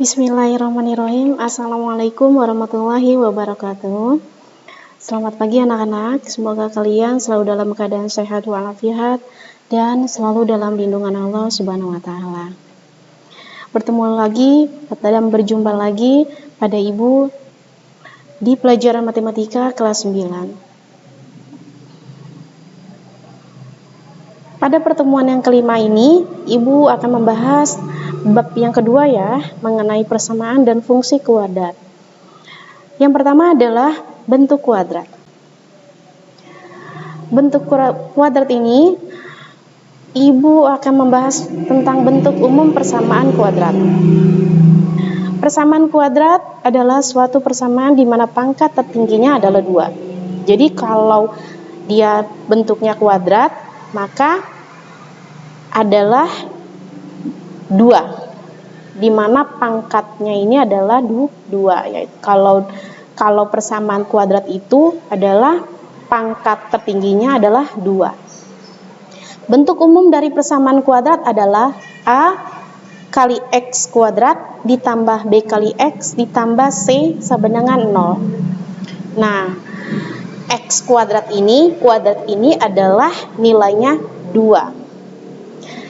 Bismillahirrahmanirrahim. Assalamualaikum warahmatullahi wabarakatuh. Selamat pagi anak-anak. Semoga kalian selalu dalam keadaan sehat walafiat dan selalu dalam lindungan Allah Subhanahu wa taala. Berjumpa lagi pada Ibu di pelajaran matematika kelas 9. Pada pertemuan yang kelima ini, Ibu akan membahas bab yang kedua ya, mengenai persamaan dan fungsi kuadrat. Yang pertama adalah bentuk kuadrat. Bentuk kuadrat ini, Ibu akan membahas tentang bentuk umum persamaan kuadrat. Persamaan kuadrat adalah suatu persamaan di mana pangkat tertingginya adalah 2. Jadi kalau dia bentuknya kuadrat, maka adalah 2, di mana pangkatnya ini adalah 2. Yaitu kalau persamaan kuadrat itu adalah pangkat tertingginya adalah 2. Bentuk umum dari persamaan kuadrat adalah A kali X kuadrat ditambah B kali X ditambah C sama dengan 0. Nah, X kuadrat ini adalah nilainya 2.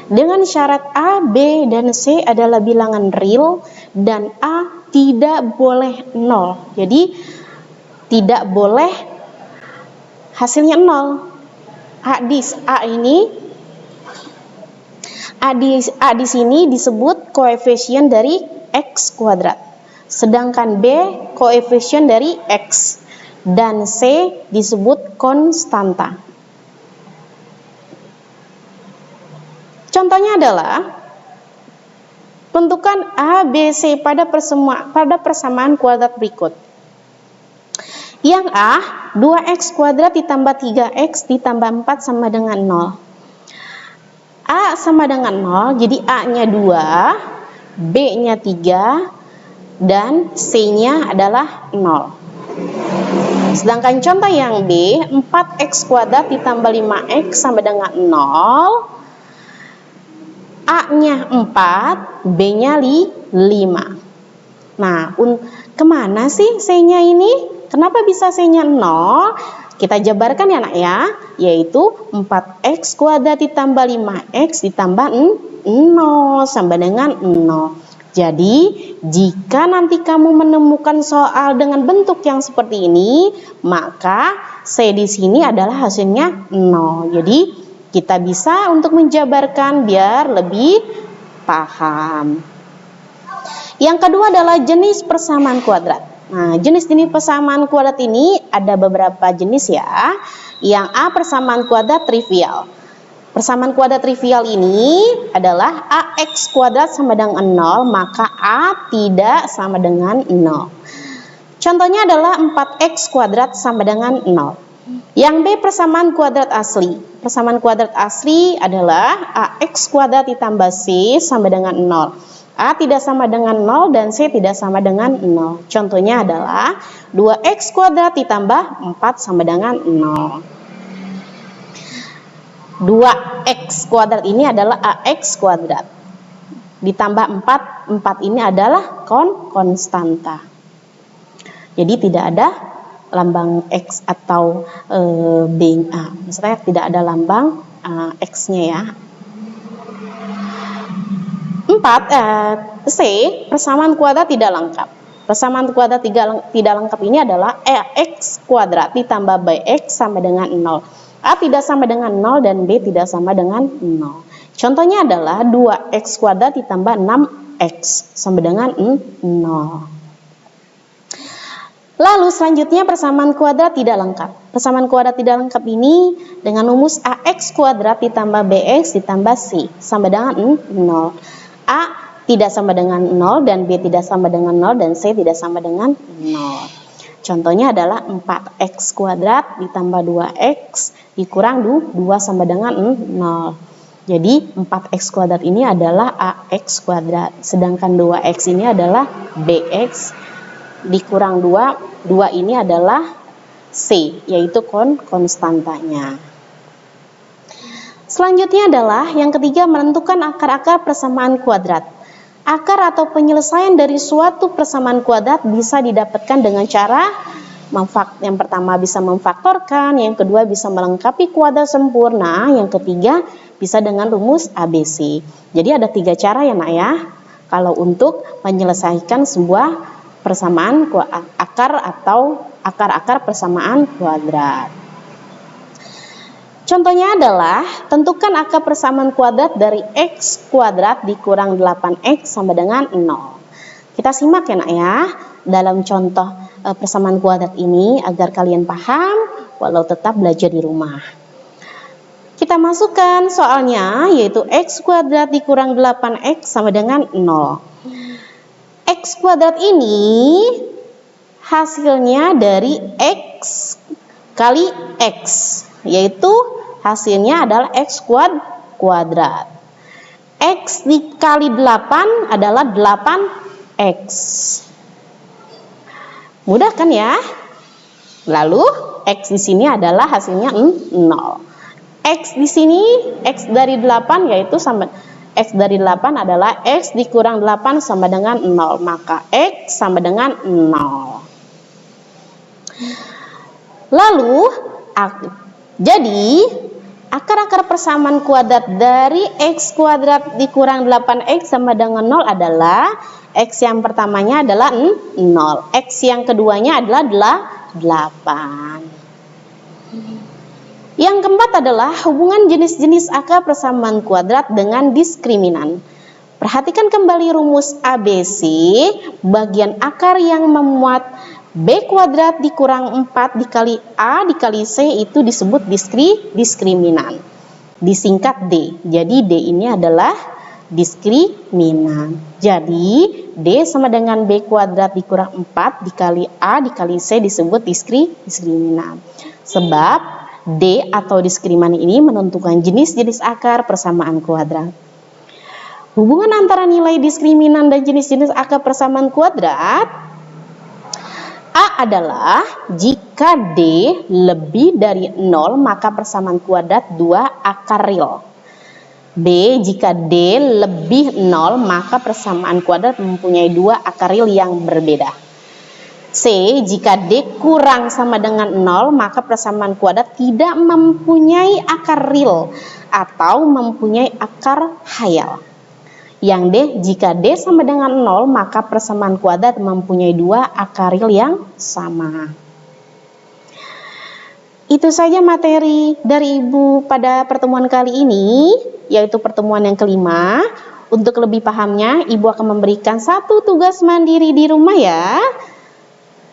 Dengan syarat A, B, dan C adalah bilangan real dan A tidak boleh 0. Jadi tidak boleh hasilnya 0. A di sini disebut koefisien dari X kuadrat. Sedangkan B koefisien dari X dan C disebut konstanta. Contohnya adalah tentukan A, B, C pada persamaan kuadrat berikut. Yang A, 2X kuadrat ditambah 3X ditambah 4 sama dengan 0. A sama dengan 0, jadi A-nya 2, B-nya 3, dan C-nya adalah 0. Sedangkan contoh yang B, 4X kuadrat ditambah 5X sama dengan 0. A-nya 4, B-nya 5. Nah, kemana sih C-nya ini? Kenapa bisa C-nya 0? Kita jabarkan ya nak ya, yaitu 4X kuadrat ditambah 5X ditambah 0 sama dengan 0. Jadi, jika nanti kamu menemukan soal dengan bentuk yang seperti ini, maka C di sini adalah hasilnya 0. Jadi, kita bisa untuk menjabarkan biar lebih paham. Yang kedua adalah jenis persamaan kuadrat. Nah, jenis-jenis persamaan kuadrat ini ada beberapa jenis ya. Yang A, persamaan kuadrat trivial. Persamaan kuadrat trivial ini adalah AX kuadrat sama dengan 0, maka A tidak sama dengan 0. Contohnya adalah 4X kuadrat sama dengan 0. Yang B, persamaan kuadrat asli. Persamaan kuadrat asli adalah AX kuadrat ditambah C sama dengan 0. A tidak sama dengan 0 dan C tidak sama dengan 0. Contohnya adalah 2X kuadrat ditambah 4 sama dengan 0. 2X kuadrat ini adalah AX kuadrat. Ditambah 4 ini adalah konstanta. Jadi tidak ada lambang X atau B, maksudnya tidak ada lambang X-nya ya. 4 C, persamaan kuadrat tidak lengkap. Persamaan kuadrat tidak lengkap ini adalah X kuadrat ditambah BX sama dengan 0. A tidak sama dengan 0 dan B tidak sama dengan 0. Contohnya adalah 2X kuadrat ditambah 6X sama dengan 0. Lalu selanjutnya persamaan kuadrat tidak lengkap. Persamaan kuadrat tidak lengkap ini dengan rumus AX kuadrat ditambah BX ditambah C sama dengan 0. A tidak sama dengan 0 dan B tidak sama dengan 0 dan C tidak sama dengan 0. Contohnya adalah 4X kuadrat ditambah 2X dikurang 2 sama dengan 0. Jadi 4X kuadrat ini adalah AX kuadrat. Sedangkan 2X ini adalah BX dikurang 2 ini adalah C, yaitu konstantanya. Selanjutnya adalah yang ketiga, menentukan akar-akar persamaan kuadrat. Akar atau penyelesaian dari suatu persamaan kuadrat bisa didapatkan dengan cara yang pertama bisa memfaktorkan, yang kedua bisa melengkapi kuadrat sempurna, yang ketiga bisa dengan rumus ABC. Jadi ada 3 cara ya nak ya, kalau untuk menyelesaikan sebuah persamaan akar atau akar-akar persamaan kuadrat. Contohnya adalah tentukan akar persamaan kuadrat dari x kuadrat dikurang 8x sama dengan 0. Kita simak ya nak ya dalam contoh persamaan kuadrat ini agar kalian paham walau tetap belajar di rumah. Kita masukkan soalnya yaitu x kuadrat dikurang 8x sama dengan 0. X kuadrat ini hasilnya dari x kali x, yaitu hasilnya adalah x kuadrat. X dikali 8 adalah 8x. Mudah kan ya? Lalu x di sini adalah hasilnya 0. X di sini x dari 8 yaitu sama x dari 8 adalah x dikurang 8 sama dengan 0, maka x sama dengan 0. Lalu jadi akar-akar persamaan kuadrat dari x kuadrat dikurang 8x sama dengan 0 adalah x yang pertamanya adalah 0, x yang keduanya adalah 8. Yang keempat adalah hubungan jenis-jenis akar persamaan kuadrat dengan diskriminan. Perhatikan kembali rumus ABC, bagian akar yang memuat B kuadrat dikurang 4 dikali A dikali C itu disebut diskriminan. Disingkat D. Jadi D ini adalah diskriminan. Jadi D sama dengan B kuadrat dikurang 4 dikali A dikali C disebut diskriminan. Sebab D atau diskriminan ini menentukan jenis-jenis akar persamaan kuadrat. Hubungan antara nilai diskriminan dan jenis-jenis akar persamaan kuadrat. A adalah jika D lebih dari 0 maka persamaan kuadrat 2 akar real. B jika D lebih 0 maka persamaan kuadrat mempunyai 2 akar real yang berbeda. C jika D kurang sama dengan 0 maka persamaan kuadrat tidak mempunyai akar real atau mempunyai akar khayal. Yang D, jika D sama dengan 0 maka persamaan kuadrat mempunyai 2 akar real yang sama. Itu saja materi dari Ibu pada pertemuan kali ini, yaitu pertemuan yang kelima. Untuk lebih pahamnya, Ibu akan memberikan satu tugas mandiri di rumah ya.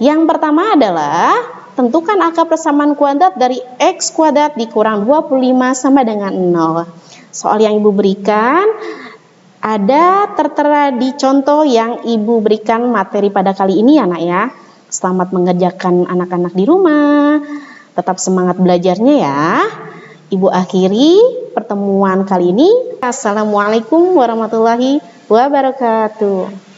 Yang pertama adalah tentukan akar persamaan kuadrat dari x kuadrat dikurang 25 sama dengan 0. Soal yang Ibu berikan ada tertera di contoh yang Ibu berikan materi pada kali ini ya nak ya. Selamat mengerjakan anak-anak di rumah. Tetap semangat belajarnya ya. Ibu akhiri pertemuan kali ini. Assalamualaikum warahmatullahi wabarakatuh.